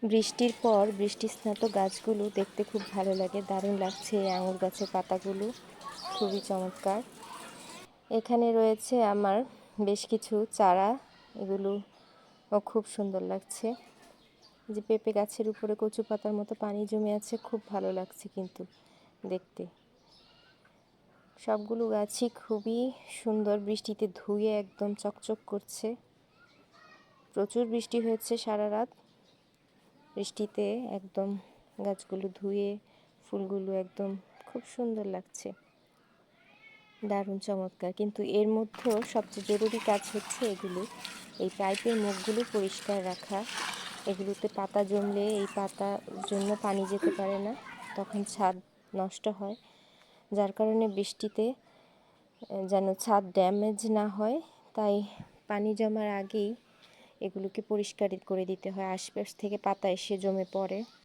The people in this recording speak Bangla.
বৃষ্টির পর বৃষ্টিস্নাত গাছগুলো দেখতে খুব ভালো লাগে, দারুণ লাগছে। এই আঙুর গাছের পাতাগুলো খুবই চমৎকার। এখানে রয়েছে আমার বেশ কিছু চারা, এগুলো খুব সুন্দর লাগছে। যে পেঁপে গাছের উপরে কচু পাতার মতো পানি জমে আছে, খুব ভালো লাগছে কিন্তু দেখতে। সবগুলো গাছই খুবই সুন্দর, বৃষ্টিতে ধুয়ে একদম চকচক করছে। প্রচুর বৃষ্টি হয়েছে সারা রাত, বৃষ্টিতে একদম গাছগুলো ধুয়ে ফুলগুলো একদম খুব সুন্দর লাগছে, দারুণ চমৎকার। কিন্তু এর মধ্যেও সবচেয়ে জরুরি কাজ হচ্ছে এই পাইপের মুখগুলো পরিষ্কার রাখা। এগুলোতে পাতা জমলে এই পাতার জন্য পানি যেতে পারে না, তখন ছাদ নষ্ট হয়। যার কারণে বৃষ্টিতে যেন ছাদ ড্যামেজ না হয়, তাই পানি জমার আগেই এগুলোকে পরিষ্কার করে দিতে হয়। আশপাশ থেকে পাতা এসে জমে পড়ে।